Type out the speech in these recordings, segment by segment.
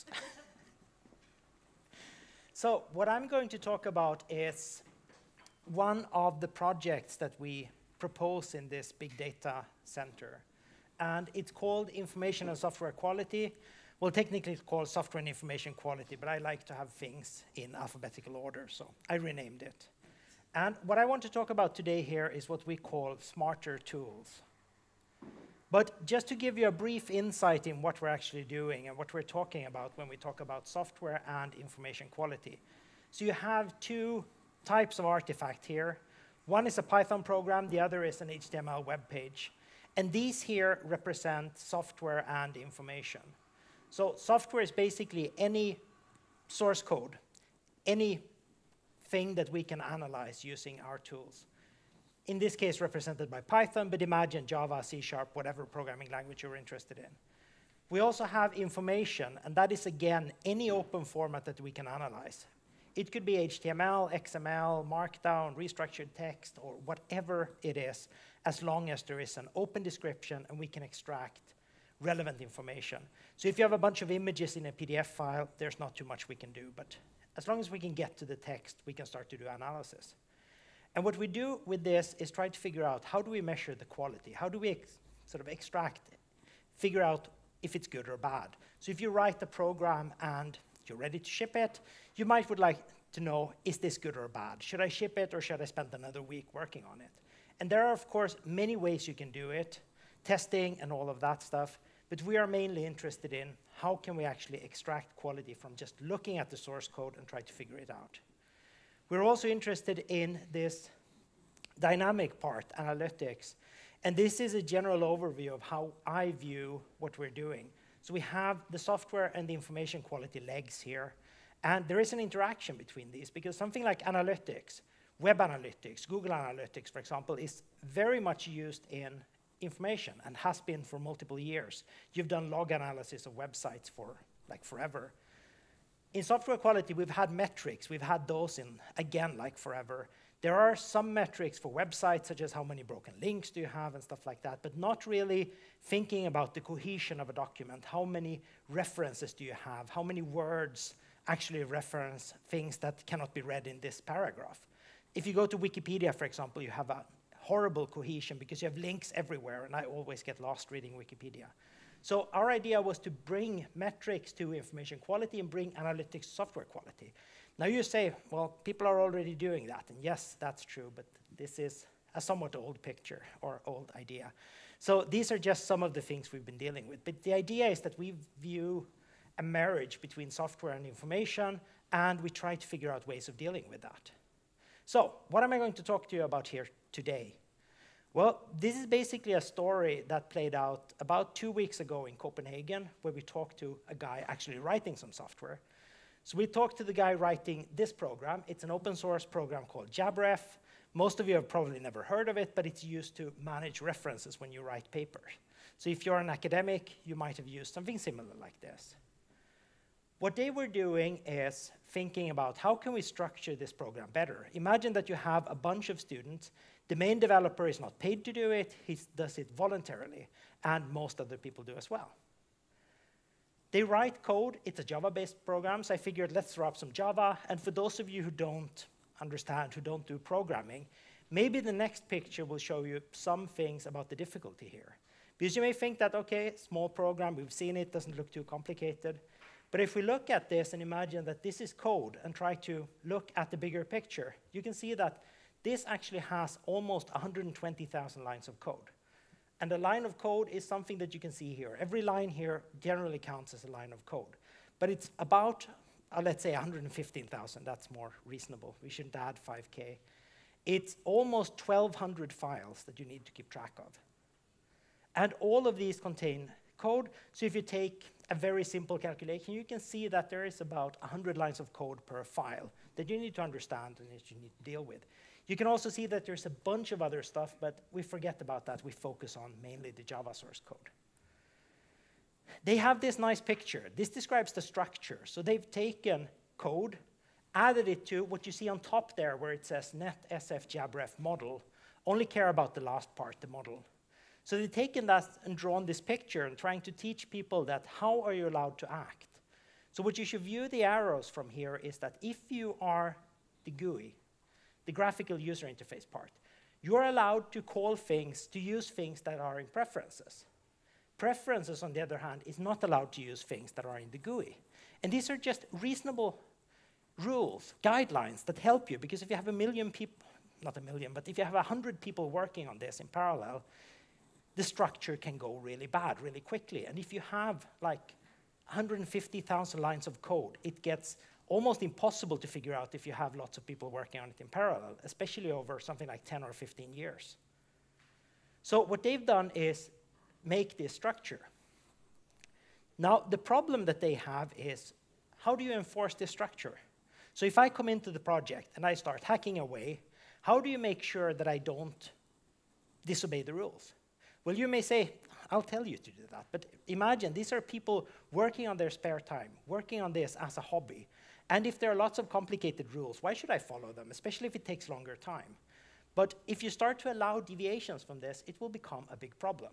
works. So what I'm going to talk about is one of the projects that we propose in this big data center. And it's called Information and Software Quality. Well, technically it's called Software and Information Quality, but I like to have things in alphabetical order, so I renamed it. And what I want to talk about today here is what we call smarter tools. But just to give you a brief insight in what we're actually doing and what we're talking about when we talk about software and information quality. So you have two types of artifact here. One is a Python program, the other is an HTML web page. And these here represent software and information. So software is basically any source code, anything that we can analyze using our tools. In this case, represented by Python, but imagine Java, C#, whatever programming language you're interested in. We also have information, and that is, again, any open format that we can analyze. It could be HTML, XML, Markdown, restructured text, or whatever it is, as long as there is an open description and we can extract relevant information. So if you have a bunch of images in a PDF file, there's not too much we can do, but as long as we can get to the text, we can start to do analysis. And what we do with this is try to figure out how do we measure the quality? How do we sort of extract it, figure out if it's good or bad? So if you write the program and you're ready to ship it, you would like to know, is this good or bad? Should I ship it or should I spend another week working on it? And there are, of course, many ways you can do it, testing and all of that stuff, but we are mainly interested in how can we actually extract quality from just looking at the source code and try to figure it out. We're also interested in this dynamic part, analytics, and this is a general overview of how I view what we're doing. So we have the software and the information quality legs here, and there is an interaction between these because something like analytics, web analytics, Google Analytics, for example, is very much used in information and has been for multiple years. You've done log analysis of websites for like forever. In software quality, we've had metrics. We've had those in, again, like forever. There are some metrics for websites, such as how many broken links do you have and stuff like that, but not really thinking about the cohesion of a document. How many references do you have? How many words actually reference things that cannot be read in this paragraph? If you go to Wikipedia, for example, you have a horrible cohesion because you have links everywhere, and I always get lost reading Wikipedia. So our idea was to bring metrics to information quality and bring analytics to software quality. Now you say, well, people are already doing that, and yes, that's true, but this is a somewhat old picture or old idea. So these are just some of the things we've been dealing with, but the idea is that we view a marriage between software and information, and we try to figure out ways of dealing with that. So what am I going to talk to you about here today? Well, this is basically a story that played out about 2 weeks ago in Copenhagen, where we talked to a guy actually writing some software. So we talked to the guy writing this program. It's an open source program called JabRef. Most of you have probably never heard of it, but it's used to manage references when you write papers. So if you're an academic, you might have used something similar like this. What they were doing is thinking about how can we structure this program better. Imagine that you have a bunch of students. The main developer is not paid to do it. He does it voluntarily, and most other people do as well. They write code. It's a Java-based program, so I figured let's throw up some Java. And for those of you who don't understand, who don't do programming, maybe the next picture will show you some things about the difficulty here. Because you may think that, okay, small program, we've seen it, doesn't look too complicated. But if we look at this and imagine that this is code and try to look at the bigger picture, you can see that this actually has almost 120,000 lines of code. And a line of code is something that you can see here. Every line here generally counts as a line of code. But it's about, let's say, 115,000. That's more reasonable. We shouldn't add 5K. It's almost 1,200 files that you need to keep track of. And all of these contain code. So if you take a very simple calculation, you can see that there is about 100 lines of code per file that you need to understand and that you need to deal with. You can also see that there's a bunch of other stuff, but we forget about that. We focus on mainly the Java source code. They have this nice picture. This describes the structure. So they've taken code, added it to what you see on top there where it says net SF JabRef model. Only care about the last part, the model. So they've taken that and drawn this picture and trying to teach people that how are you allowed to act. So what you should view the arrows from here is that if you are the GUI, the graphical user interface part, you're allowed to call things, to use things that are in preferences. Preferences, on the other hand, is not allowed to use things that are in the GUI. And these are just reasonable rules, guidelines that help you, because if you have a million people, not a million, but if you have 100 people working on this in parallel, the structure can go really bad really quickly. And if you have like 150,000 lines of code, it gets almost impossible to figure out if you have lots of people working on it in parallel, especially over something like 10 or 15 years. So what they've done is make this structure. Now, the problem that they have is, how do you enforce this structure? So if I come into the project and I start hacking away, how do you make sure that I don't disobey the rules? Well, you may say, I'll tell you to do that. But imagine, these are people working on their spare time, working on this as a hobby. And if there are lots of complicated rules, why should I follow them, especially if it takes longer time? But if you start to allow deviations from this, it will become a big problem.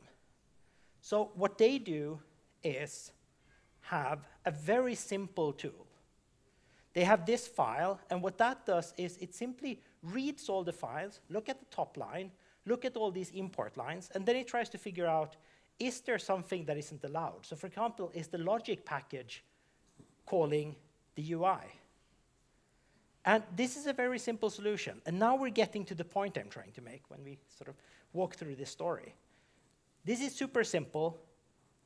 So what they do is have a very simple tool. They have this file, and what that does is it simply reads all the files, look at the top line, look at all these import lines, and then it tries to figure out, is there something that isn't allowed? So for example, is the logic package calling the UI? And this is a very simple solution. And now we're getting to the point I'm trying to make when we sort of walk through this story. This is super simple,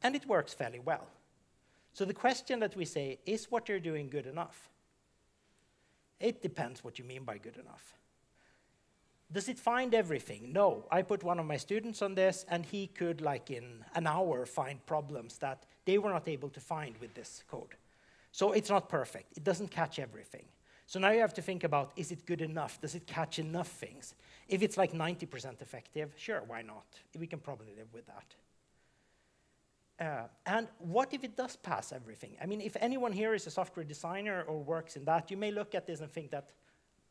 and it works fairly well. So the question that we say, is what you're doing good enough? It depends what you mean by good enough. Does it find everything? No. I put one of my students on this, and he could, like in an hour, find problems that they were not able to find with this code. So it's not perfect. It doesn't catch everything. So now you have to think about, is it good enough? Does it catch enough things? If it's like 90% effective, sure, why not? We can probably live with that. And what if it does pass everything? I mean, if anyone here is a software designer or works in that, you may look at this and think that,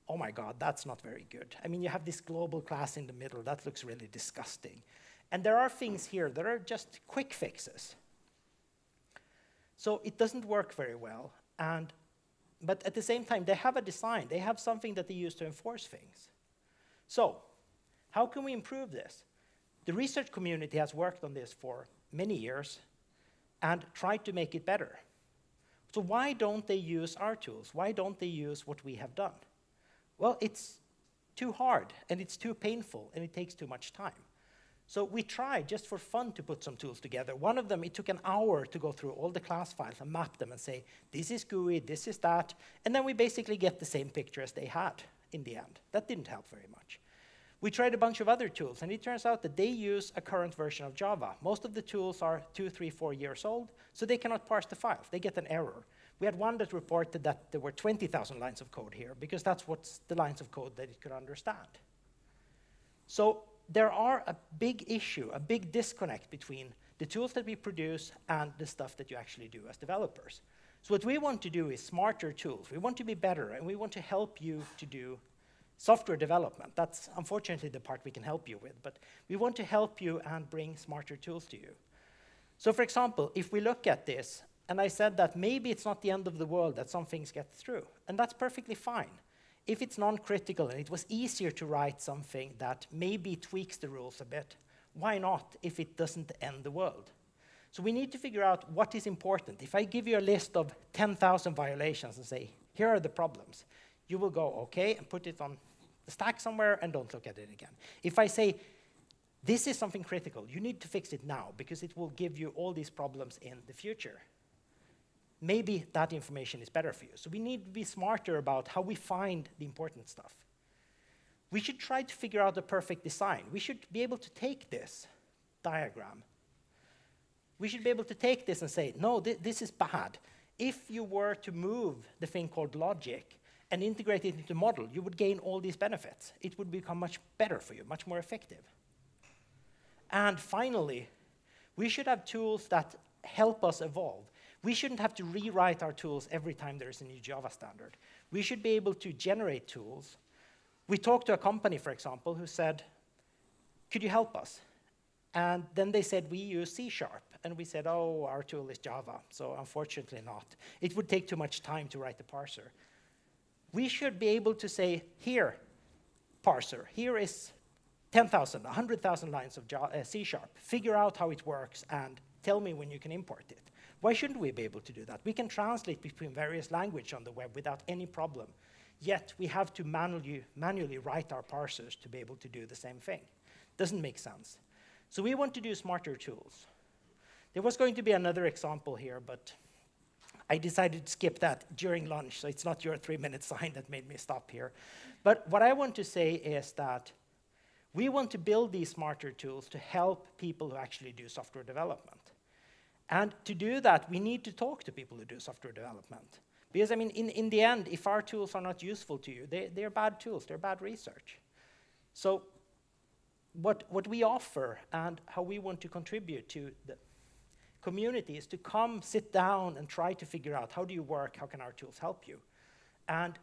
oh my God, that's not very good. I mean, you have this global class in the middle. That looks really disgusting. And there are things here that are just quick fixes. So it doesn't work very well. But at the same time, they have a design. They have something that they use to enforce things. So how can we improve this? The research community has worked on this for many years and tried to make it better. So why don't they use our tools? Why don't they use what we have done? Well, it's too hard, and it's too painful, and it takes too much time. So we tried, just for fun, to put some tools together. One of them, it took an hour to go through all the class files and map them and say, this is GUI, this is that, and then we basically get the same picture as they had in the end. That didn't help very much. We tried a bunch of other tools, and it turns out that they use a current version of Java. Most of the tools are 2, 3, 4 years old, so they cannot parse the files. They get an error. We had one that reported that there were 20,000 lines of code here, because that's what's the lines of code that it could understand. So there are a big issue, a big disconnect between the tools that we produce and the stuff that you actually do as developers. So what we want to do is smarter tools. We want to be better, and we want to help you to do software development. That's unfortunately the part we can help you with, but we want to help you and bring smarter tools to you. So for example, if we look at this, and I said that maybe it's not the end of the world that some things get through, and that's perfectly fine. If it's non-critical and it was easier to write something that maybe tweaks the rules a bit, why not if it doesn't end the world? So we need to figure out what is important. If I give you a list of 10,000 violations and say, here are the problems, you will go, okay, and put it on the stack somewhere and don't look at it again. If I say, this is something critical, you need to fix it now because it will give you all these problems in the future, maybe that information is better for you. So we need to be smarter about how we find the important stuff. We should try to figure out the perfect design. We should be able to take this diagram. We should be able to take this and say, no, this is bad. If you were to move the thing called logic and integrate it into the model, you would gain all these benefits. It would become much better for you, much more effective. And finally, we should have tools that help us evolve. We shouldn't have to rewrite our tools every time there is a new Java standard. We should be able to generate tools. We talked to a company, for example, who said, could you help us? And then they said, we use C#. and we said, oh, our tool is Java, so unfortunately not. It would take too much time to write the parser. We should be able to say, here, parser, here is 10,000, 100,000 lines of C#. Figure out how it works and tell me when you can import it. Why shouldn't we be able to do that? We can translate between various languages on the web without any problem. Yet we have to manually write our parsers to be able to do the same thing. Doesn't make sense. So we want to do smarter tools. There was going to be another example here, but I decided to skip that during lunch, so it's not your 3-minute sign that made me stop here. But what I want to say is that we want to build these smarter tools to help people who actually do software development. And to do that, we need to talk to people who do software development. Because, I mean, in the end, if our tools are not useful to you, they're bad tools, they're bad research. So what we offer and how we want to contribute to the community is to come, sit down, and try to figure out how do you work, how can our tools help you. And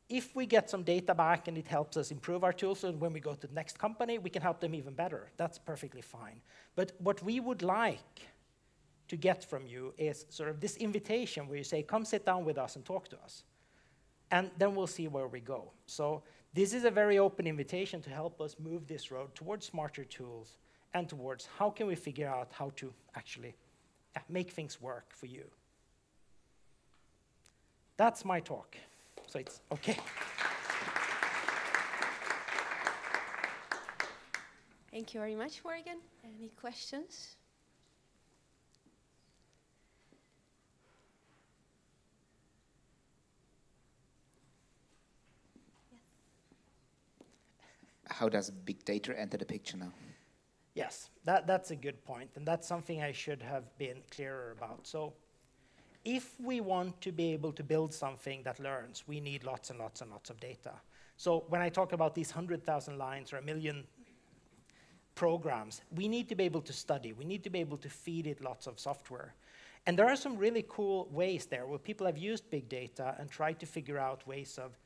if we get some data back and it helps us improve our tools, and when we go to the next company, we can help them even better. That's perfectly fine. But what we would like to get from you is sort of this invitation where you say, come sit down with us and talk to us. And then we'll see where we go. So this is a very open invitation to help us move this road towards smarter tools and towards how can we figure out how to actually make things work for you. That's my talk. So it's okay. Thank you very much, Morgan. Any questions? How does big data enter the picture now? Yes, that's a good point, and that's something I should have been clearer about. So if we want to be able to build something that learns, we need lots and lots and lots of data. So when I talk about these 100,000 lines or 1 million programs, we need to be able to study. We need to be able to feed it lots of software. And there are some really cool ways there where people have used big data and tried to figure out ways of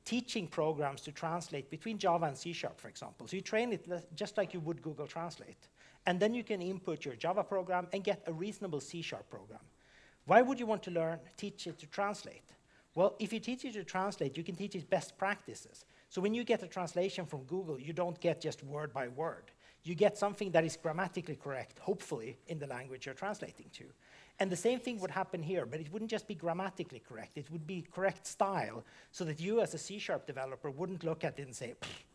teaching programs to translate between Java and C#, for example. So you train it just like you would Google Translate. And then you can input your Java program and get a reasonable C# program. Why would you want to teach it to translate? Well, if you teach it to translate, you can teach it best practices. So when you get a translation from Google, you don't get just word by word. You get something that is grammatically correct, hopefully, in the language you're translating to. And the same thing would happen here, but it wouldn't just be grammatically correct. It would be correct style, so that you as a C# developer wouldn't look at it and say,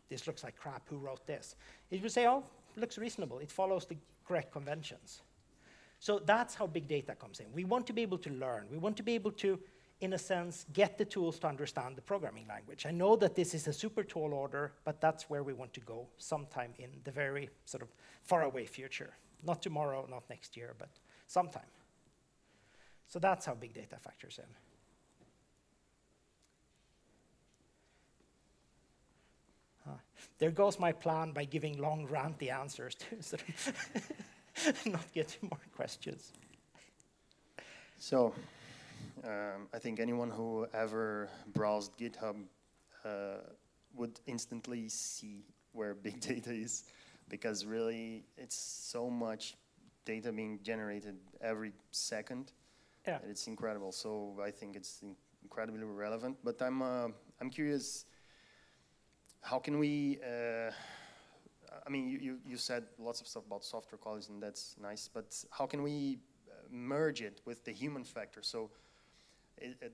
this looks like crap, who wrote this? It would say, oh, looks reasonable. It follows the correct conventions. So that's how big data comes in. We want to be able to learn. We want to be able to, in a sense, get the tools to understand the programming language. I know that this is a super tall order, but that's where we want to go sometime in the very sort of faraway future. Not tomorrow, not next year, but sometime. So that's how big data factors in. There goes my plan by giving long, ranty answers to sort of not get more questions. So, I think anyone who ever browsed GitHub would instantly see where big data is, because really it's so much data being generated every second. Yeah. It's incredible. So I think it's incredibly relevant. But I'm curious, how can we? I mean, you said lots of stuff about software quality, and that's nice. But how can we merge it with the human factor? So,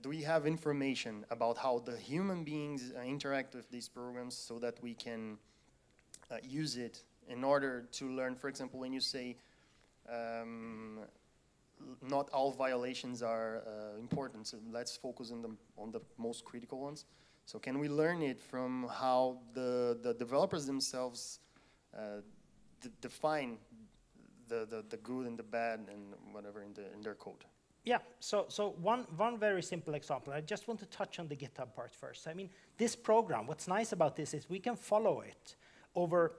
do we have information about how the human beings interact with these programs, so that we can use it in order to learn? For example, when you say not all violations are important, so let's focus on the most critical ones. So can we learn it from how the developers themselves define the good and the bad and whatever in their code? Yeah, so one very simple example. I just want to touch on the GitHub part first. I mean, this program, what's nice about this is we can follow it over,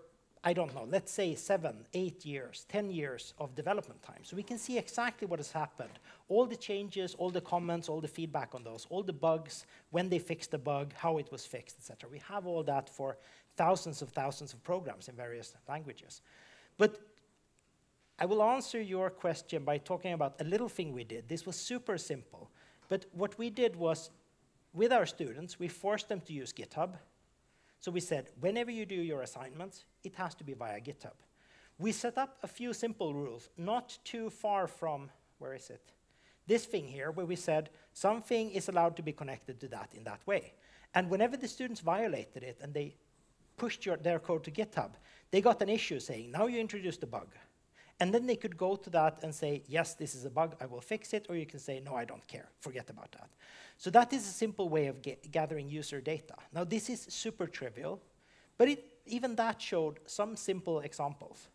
I don't know, let's say 7, 8 years, 10 years of development time. So we can see exactly what has happened. All the changes, all the comments, all the feedback on those, all the bugs, when they fixed the bug, how it was fixed, etc. We have all that for thousands of programs in various languages. But I will answer your question by talking about a little thing we did. This was super simple. But what we did was, with our students, we forced them to use GitHub. So we said, whenever you do your assignments, it has to be via GitHub. We set up a few simple rules, not too far from, where is it? This thing here, where we said, something is allowed to be connected to that in that way. And whenever the students violated it and they pushed their code to GitHub, they got an issue saying, now you introduced a bug. And then they could go to that and say, yes, this is a bug, I will fix it, or you can say, no, I don't care, forget about that. So that is a simple way of gathering user data. Now, this is super trivial, but even that showed some simple examples.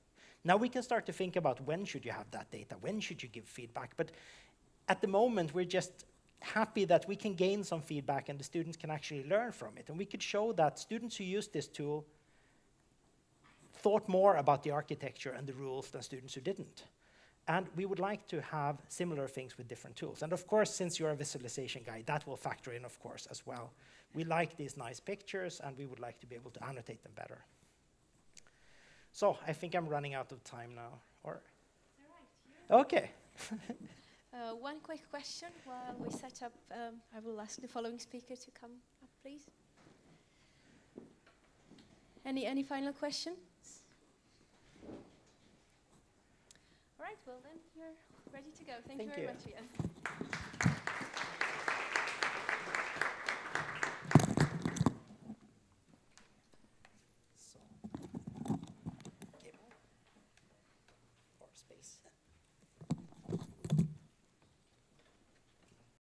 Now we can start to think about when should you have that data, when should you give feedback, but at the moment, we're just happy that we can gain some feedback and the students can actually learn from it. And we could show that students who use this tool thought more about the architecture and the rules than students who didn't. And we would like to have similar things with different tools. And of course, since you're a visualization guy, that will factor in, of course, as well. We like these nice pictures, and we would like to be able to annotate them better. So I think I'm running out of time now. Or okay. One quick question while we set up. I will ask the following speaker to come up, please. Any final questions? All right, well then, you're ready to go. Thank you very much, Ian.